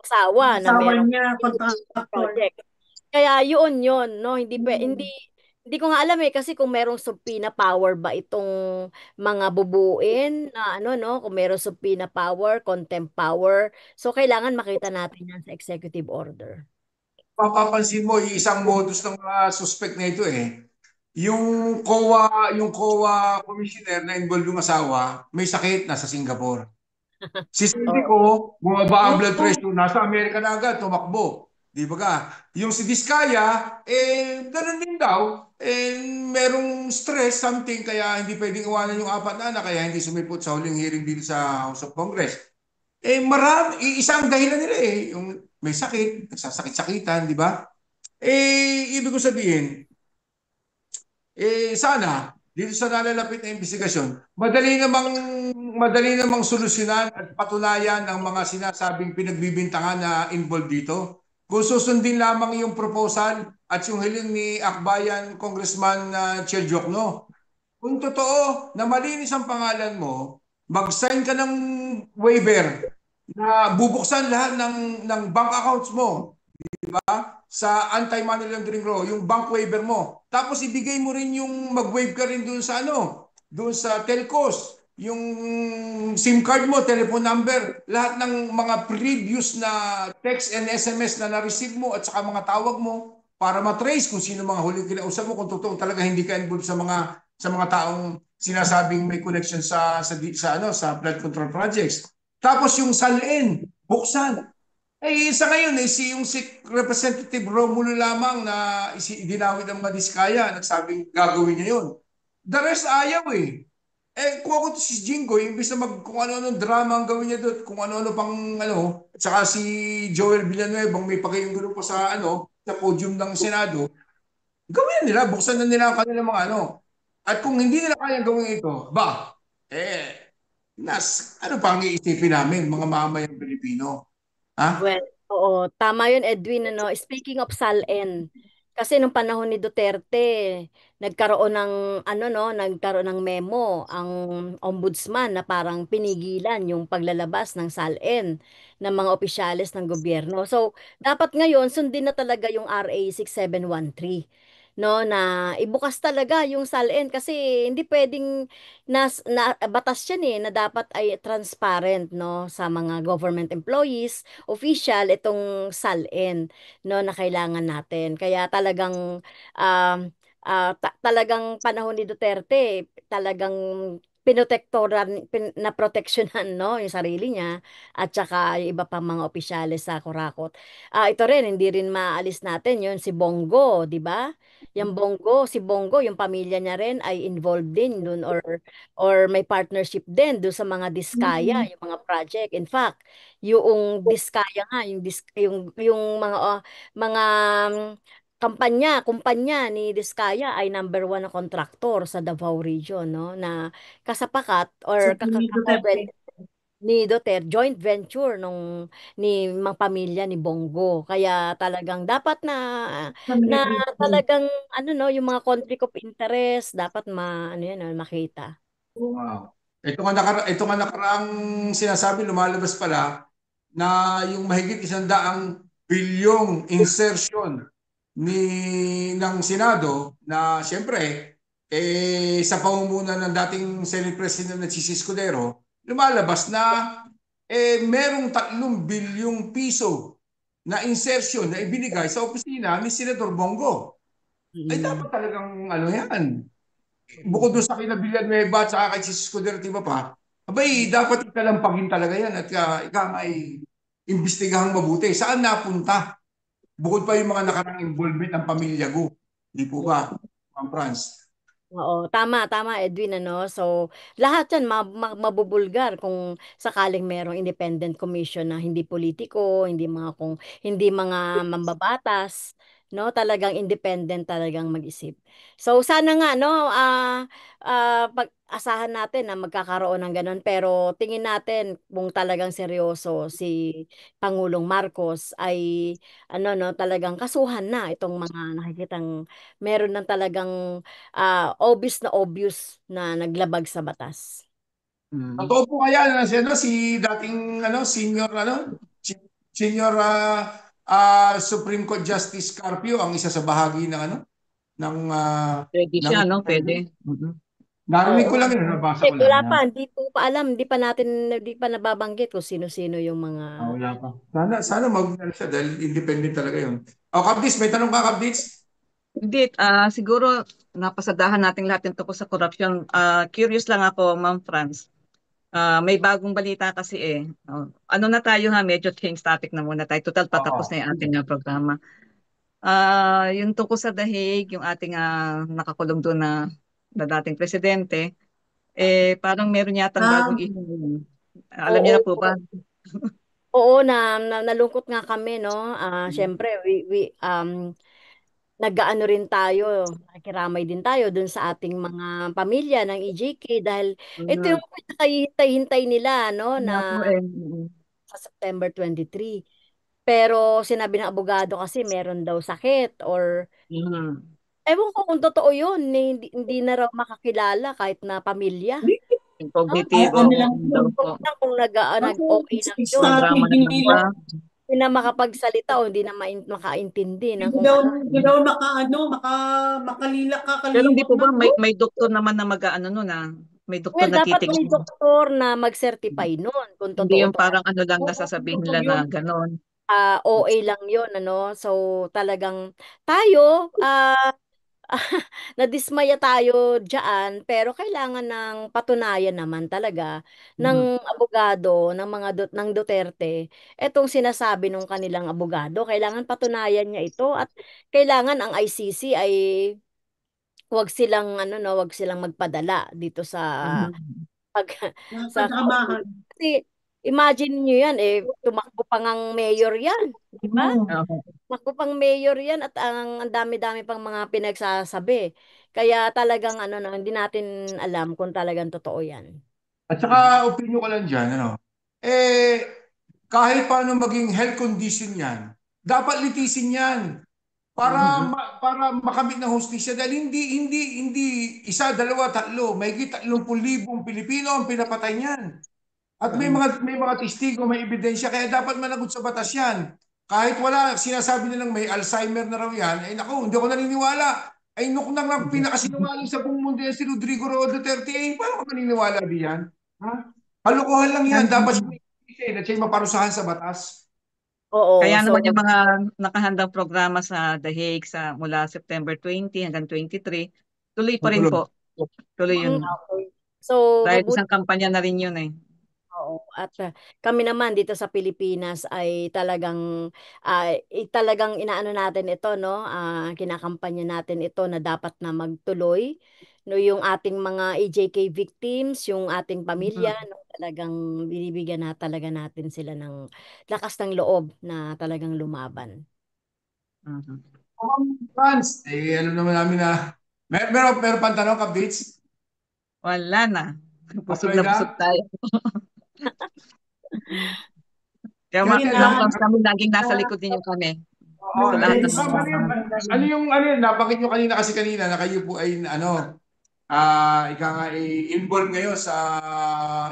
asawa na asawa merong niya, contractor. project. Kaya yun, no? Hindi ko nga alam kasi kung merong subpoena power ba itong mga bubuin na ano, no? Kung merong subpoena power, contempt power. So kailangan makita natin yan sa executive order. Mapapansin mo, yung isang modus ng mga suspect na ito yung COA commissioner na involved yung asawa, may sakit, nasa Singapore. Si Sindico, bumaba ang blood pressure, nasa Amerika na agad, tumakbo. Di ba ka? Yung si Diskaya, ganun din daw, merong stress, something, kaya hindi pwedeng iwanan yung apat na anak, kaya hindi sumipot sa huling hearing dito sa House of Congress. Isang dahilan nila yung may sakit, nagsasakit-sakitan, di ba? Ibig ko sabihin, sana dito sa nalalapit na investigasyon, madali namang solusyonan at patunayan ang mga sinasabing pinagbibintangan na involved dito. Kung susundin lamang yung proposal at yung hiling ni Akbayan Congressman Chair Jokno. Kung totoo na malinis ang pangalan mo, mag-sign ka ng waiver na bubuksan lahat ng bank accounts mo sa anti-money laundering law, yung bank waiver mo. Tapos ibigay mo rin yung mag-waive ka rin doon sa doon sa telcos, yung SIM card mo, telephone number, lahat ng mga previous na text and SMS na na-receive mo at saka mga tawag mo para matrace kung sino mga huling kinausap mo, kung totoo talaga hindi ka involved sa mga taong sinasabing may connection sa flood control projects. Tapos yung salin, buksan. Sa ngayon, si Representative Romulo lamang na dinawit ng Madiskaya, nagsabing gagawin niya yun. The rest ayaw kung ako si Jingo, imbis na kung ano-ano drama ang gawin niya doon, kung ano-ano pang at saka si Joel Villanueva, may pagkayong pa sa podium ng Senado, gawin nila, buksan na nila ang kanilang mga At kung hindi nila kaya gawin ito, ano pa ang iisipin namin, mga mamamayang Pilipino? Ha? Well, oo, tama yun, Edwin. Speaking of SALN, kasi nung panahon ni Duterte, nagkaroon ng memo ang ombudsman na parang pinigilan yung paglalabas ng SALN ng mga opisyalis ng gobyerno. So, dapat ngayon sundin na talaga yung RA 6713, no, na ibukas talaga yung SALN kasi hindi pwedeng batas yan na dapat ay transparent, no, sa mga government employees, official itong SALN, no, na kailangan natin. Kaya talagang talagang panahon ni Duterte, talagang na proteksyonan, no, yung sarili niya at saka yung iba pang mga opisyalis sa Kurakot. Ito rin, hindi rin maalis natin yun si Bongo, di ba? Si Bongo, yung pamilya niya rin ay involved din dun or may partnership din do sa mga Diskaya, yung mga project. In fact, yung Diskaya nga, yung mga kumpanya ni Diskaya ay number one na kontraktor sa Davao Region, no, na kasapakat or Ni Duterte. ni Duterte, joint venture ni mga pamilya ni Bongo. Kaya talagang dapat na talagang no, yung mga conflict of interest dapat makita. Wow. Ito nga nakaraang sinasabi, lumalabas pala na yung mahigit 100 bilyong insertion ng Senado na siyempre sa pamumuno ng dating Senate President na Chis Escudero, lumalabas na merong 3 bilyong piso na insertion na ibinigay sa opisina ni Senator Bongo. Ay dapat talagang yan. Bukod doon sa kina Villanueva at saka kay Chis Escudero, di ba pa? Abay, dapat ikalampagin talaga yan at ay imbestigahang mabuti. Saan napunta? Bukod pa yung mga nakarang involvement ng pamilya Go. Di po ba, Ma'am Franz? Oo, tama Edwin, So, lahat 'yan mabubulgar kung sakaling merong independent commission na hindi politiko, hindi mga mambabatas, no? Talagang independent talagang mag-isip. So sana nga no pag-asahan natin na magkakaroon ng ganun, pero tingin natin kung talagang seryoso si Pangulong Marcos ay ano no, talagang kasuhan na itong mga nakikitang meron ng talagang obvious na naglabag sa batas. Totoo po kaya na si dating senior Supreme Court Justice Carpio ang isa sa bahagi ng ng Pwede ng siya, no? Pwede. narinig ko Oo. lang yun, nabasa ko lang. Wala pa, hindi po pa alam, hindi pa nababanggit kung sino-sino yung mga. Wala pa. Sana ano siya dahil independent talaga yun. Kapdis, may tanong ka, Kapdis? Hindi, siguro napasadahan natin lahat yung tungkol sa corruption. Curious lang ako, Ma'am Franz. May bagong balita kasi eh. Ano na tayo ha, medyo change topic na muna tayo. Total patapos na yung ating programa. Yung tungkol sa The Hague, yung ating nakakulong doon na dating presidente, parang meron yatang bagong issue ngayon. Alam niyo Oo, na po ba? oo nalungkot nga kami no. Syempre nag-aano rin tayo, nakikiramay din tayo dun sa ating mga pamilya ng EJK dahil ito yung pinakahihintay-hintay nila no Nga po na eh. sa September 23. Pero sinabi ng abogado kasi meron daw sakit or ewan ko kung totoo yun, hindi na raw makakilala kahit na pamilya. Incognitivo Ano lang daw yun? po. Kung nag-OA lang yun, Programa na lang ba? hindi na makapagsalita o hindi na makaintindi ng Hindi kung daw, ano. hindi daw makalila Pero hindi kakalimot po ba na. may doktor naman na mag-ano nun May doktor Well, na dapat may titignan. doktor na mag-certify nun kung Hindi totoo yung to. parang ano lang Oo, nasasabihin totoo nila na yun. gano'n. OA lang yun, ano? So, talagang tayo, nadismaya tayo diyan, pero kailangan ng patunayan naman talaga ng abogado, ng Duterte, etong sinasabi ng kanilang abogado, kailangan patunayan niya ito at kailangan ang ICC ay wag silang ano no, wag silang magpadala dito sa pag sa Nakakadamahan. kasi imagine niyo yan tumakbo pa ngang mayor yan, di ba? Tumakbo pang mayor yan at ang dami-dami pang mga pinagsasabi. Kaya talagang ano no, hindi natin alam kung talagang totoo yan. At saka opinion ko lang dyan, kahit paano maging health condition yan, dapat litisin yan para makamit ng hustisya dahil hindi isa, dalawa, tatlo, mahigit 30,000 Pilipino ang pinapatay niyan. At may mga testigo, may ebidensya kaya dapat managot sa batas yan. Kahit wala sinasabi nilang may Alzheimer na raw yan, naku, hindi ako naniniwala. Nuknang lang pinakasinungaling sa buong mundo yan si Rodrigo Roa Duterte. Paano ka maniniwala diyan? Ha? Kalokohan lang yan. Dapat siya may at siya maparusahan sa batas. Oo, Kaya so naman yung mga nakahandang programa sa The Hague mula September 20 hanggang 23, tuloy pa rin po. Tuloy yun. okay. So Dahil mabuti. isang kampanya na rin yun eh. Oo. At kami naman dito sa Pilipinas ay talagang inaano natin ito no, kinakampanya natin ito na dapat na magtuloy no yung ating mga EJK victims, yung ating pamilya no, talagang binibigyan na talaga natin sila ng lakas ng loob na talagang lumaban. Franz, alam naman namin na meron pang tanong, Kapdits? Wala na. Busog Okay na busog na? tayo. Kaya Kasi kami laging nasa likod ninyo kami. Oo, Sa lahat ng ma'am, nabanggit nyo kanina na kayo po ay ika nga involved ngayon sa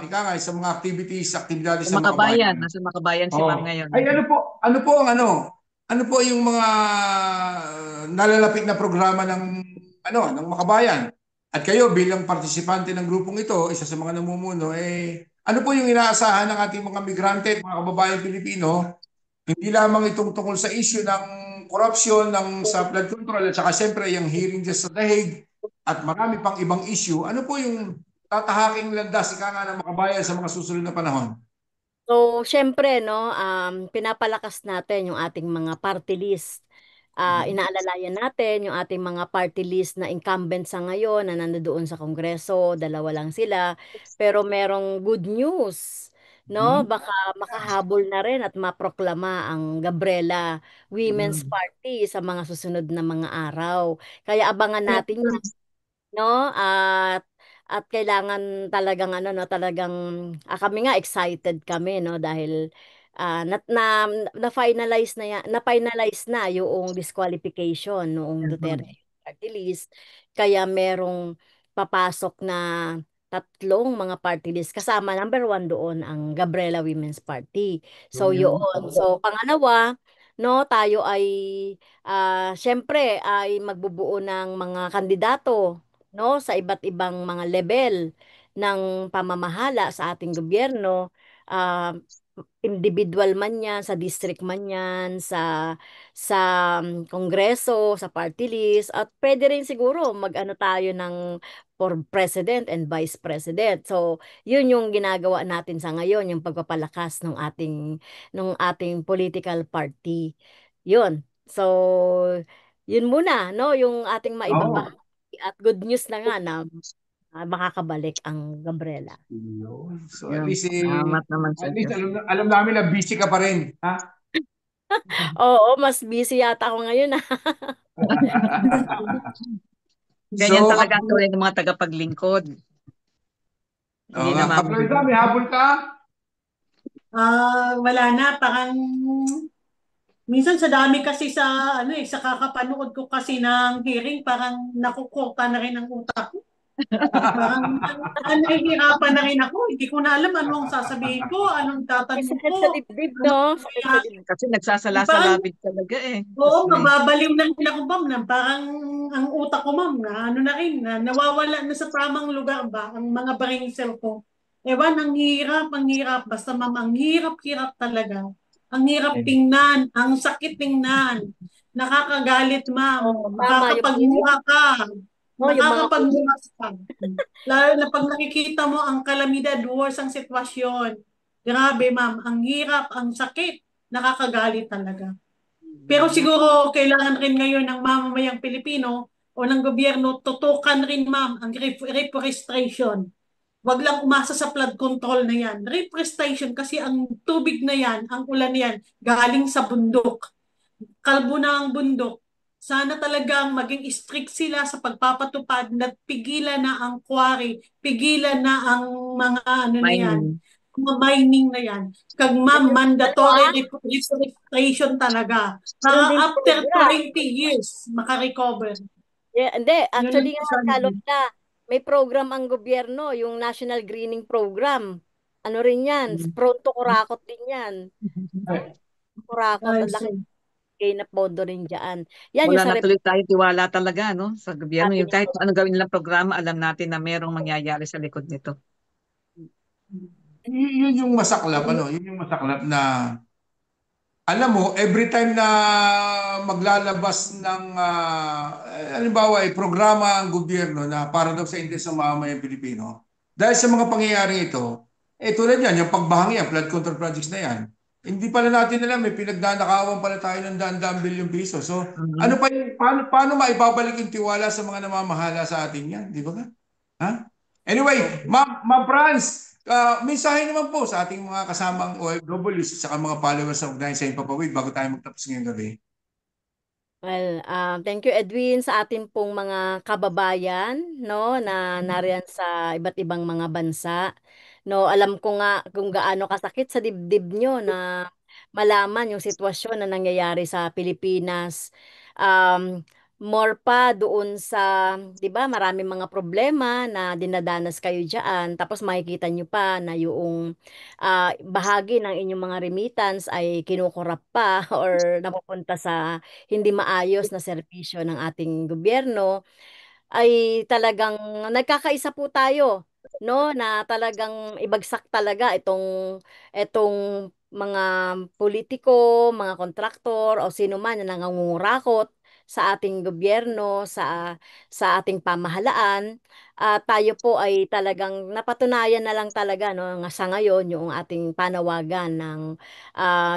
mga aktibidades Sa sa Makabayan. Makabayan. Nasa Makabayan si Ma'am ngayon. Ay ano po yung mga nalalapit na programa ng Makabayan? At kayo bilang partisipante ng grupong ito, isa sa mga namumuno, ano po yung inaasahan ng ating mga migrante at mga kababayan Pilipino, hindi lamang itong tungkol sa issue ng korupsyon, sa flood control, at saka siyempre yung hearing dyan sa The Hague, at marami pang ibang issue. Ano po yung tatahaking landas ika nga ng Makabayan sa mga susunod na panahon? So, syempre, no, pinapalakas natin yung ating mga party list. Inaalalayan natin yung ating mga party list na incumbent sa ngayon na nandoon sa Kongreso, dalawa lang sila. Pero merong good news. no? Baka makahabol na rin at maproklama ang Gabriela Women's Mm. Party sa mga susunod na mga araw. Kaya abangan natin yan, no? At kailangan talagang ano, no, talagang kami nga excited kami, no, dahil na-finalize na-finalize na yung disqualification noong Duterte Mhm. party list. Kaya merong papasok na tatlong mga party list kasama number one doon ang Gabriela Women's Party. So yun. So pangalawa, no, tayo ay syempre ay magbubuo ng mga kandidato, no, sa iba't ibang mga level ng pamamahala sa ating gobyerno. Ah, individual man yan, sa district man yan, sa kongreso, sa party list, at pwede rin siguro mag-ano tayo ng for president and vice president. So, yun yung ginagawa natin sa ngayon, yung pagpapalakas ng ating political party. Yun. So, yun muna, no, yung ating Oo. maibabahagi. At good news na nga na makakabalik ang Gabriela. Yun. So Yun. Salamat naman at sa least Diyos. alam namin na busy ka pa rin. Ha? Oo, mas busy yata ako ngayon. Ganyan So, talaga ang gawin ng mga tagapaglingkod. Hindi na Kaploida, may habol ka? Wala na, parang minsan sa dami kasi sa ano sa kakapanood ko kasi ng hearing, parang nakukurta na rin ang utak ko. Parang nahihirapan na rin ako. Hindi ko na alam anong sasabihin ko, anong May tatanong sakit ko. sa dibdib, Ano, no? Sakit sa dibdib. Kasi parang, nagsasalasalabid talaga eh. oo, Diyos me. mababaliw na rin ako, ma'am. Na parang ang utak ko, ma'am, na ano na rin, na nawawala na sa tamang lugar ba, ang mga brain cell ko. Ewan, ang hirap. Basta, ma'am, ang hirap talaga. Ang hirap tingnan, ang sakit tingnan. Nakakagalit, ma'am. Oo, tama yung Makakapagmura ka. no, yung mga Nakakapagmura ka. Lalo na pag nakikita mo ang kalamidad, worse ang sitwasyon. Grabe, ma'am. Ang hirap, ang sakit. Nakakagalit talaga. Pero siguro kailangan rin ngayon ng mamamayang Pilipino o ng gobyerno tutukan rin, ma'am, ang reforestation. Wag lang umasa sa flood control na yan. Reforestation kasi ang tubig na yan, ang ulan na yan, galing sa bundok. Kalbo na ang bundok. Sana talagang maging strict sila sa pagpapatupad na pigilan na ang quarry, pigilan na ang mga ano na yan, Mining. mga mining na yan. Kag ma'am, mandatory reforestation talaga. Para meron din after program. 20 years, makarecover. Yeah, hindi, Yun actually lang nga, sana. Kalola, may program ang gobyerno, yung National Greening Program. Ano rin yan, pronto kurakot din yan. No? Kurakot, Ay, ang laki so, na pondo rin dyan. Yan yung Wala sa na tuloy tayo tiwala talaga no sa gobyerno. atin Yung kahit anong gawin nilang programa, alam natin na merong mangyayari sa likod nito. Yun yung masaklap, Yun yung masaklap na, alam mo, every time na maglalabas ng, halimbawa, programa ang gobyerno na para daw sa interes ng mamamayang Pilipino, dahil sa mga pangyayaring ito, tulad yan, yung pagbahang yan, flood control projects na yan, hindi pala natin alam, may pinagdanakawan pala tayo ng daan-daan bilyong piso. So, ano pa yung, paano maibabalik yung tiwala sa mga namamahala sa atin yan? Di ba ka? Ha? Anyway, Ma'am Franz, mensahe naman po sa ating mga kasamang OFWs at saka mga followers sa Ugnayan sa Himpapawid bago tayo magtapos ngayong gabi. Well, thank you Edwin sa atin pong mga kababayan, no, na nariyan sa iba't ibang mga bansa. No, alam ko nga kung gaano kasakit sa dibdib nyo na malaman yung sitwasyon na nangyayari sa Pilipinas. Um, More pa doon sa, 'di ba, maraming mga problema na dinadanas kayo diyan. Tapos makikita nyo pa na yung bahagi ng inyong mga remittance ay kinukurap pa or napupunta sa hindi maayos na serbisyo ng ating gobyerno, ay talagang nagkakaisa po tayo, no, na talagang ibagsak talaga itong mga politiko, mga kontraktor o sino man na nangangungurakot sa ating gobyerno, sa ating pamahalaan. Tayo po ay talagang napatunayan na lang talaga, no, nga sa ngayon yung ating panawagan ng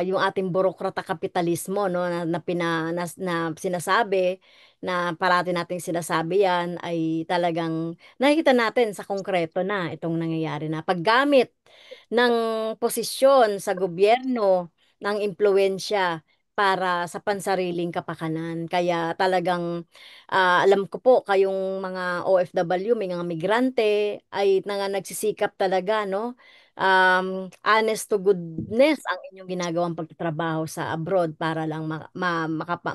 yung ating burokrata kapitalismo, no, na sinasabi, na parati nating sinasabi yan, ay talagang nakikita natin sa konkreto na itong nangyayari na paggamit ng posisyon sa gobyerno, ng impluwensya para sa pansariling kapakanan. Kaya talagang alam ko po kayong mga OFW, may mga migrante ay nagsisikap talaga, no? Honest to goodness ang inyong ginagawang pagtatrabaho sa abroad para lang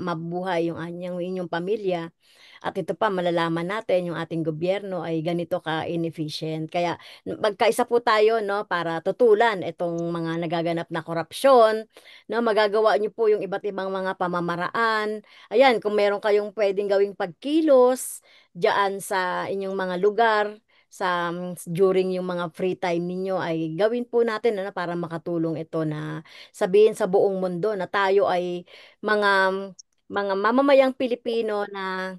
mabuhay yung inyong pamilya. At ito pa, malalaman natin yung ating gobyerno ay ganito ka-inefficient. Kaya magkaisa po tayo, no, para tutulan itong mga nagaganap na korupsyon, no, magagawa niyo po yung iba't ibang mga pamamaraan. Ayan, kung meron kayong pwedeng gawing pagkilos diyan sa inyong mga lugar, during yung mga free time ninyo, ay gawin po natin, ano, para makatulong ito na sabihin sa buong mundo na tayo ay mga mamamayang Pilipino na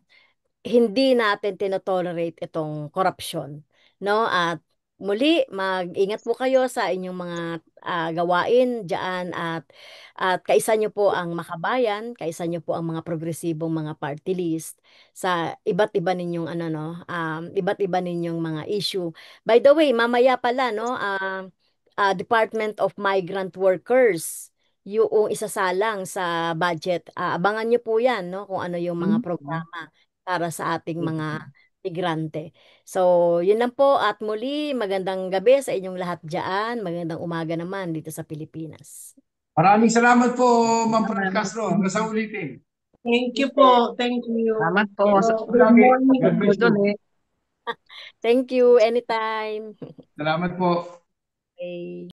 hindi natin tinotolerate itong korupsyon, no? At muli, mag-ingat po kayo sa inyong mga gawain diyan, at kaisa niyo po ang makabayan, kaisa niyo po ang mga progresibong mga party list sa iba't iba ninyong ano, no, iba't iba ninyong mga issue. By the way, mamaya pala, no, Department of Migrant Workers yung isasalang sa budget. Abangan niyo po 'yan, no, kung ano yung mga programa para sa ating mga migrante. So, yun lang po, at muli magandang gabi sa inyong lahat diyan. Magandang umaga naman dito sa Pilipinas. Maraming salamat po, Ma'am Fran Castro. Hanggang sa ulitin. Thank you po. Thank you. Salamat po. Good morning. God bless you. Thank you anytime. Salamat po. Okay.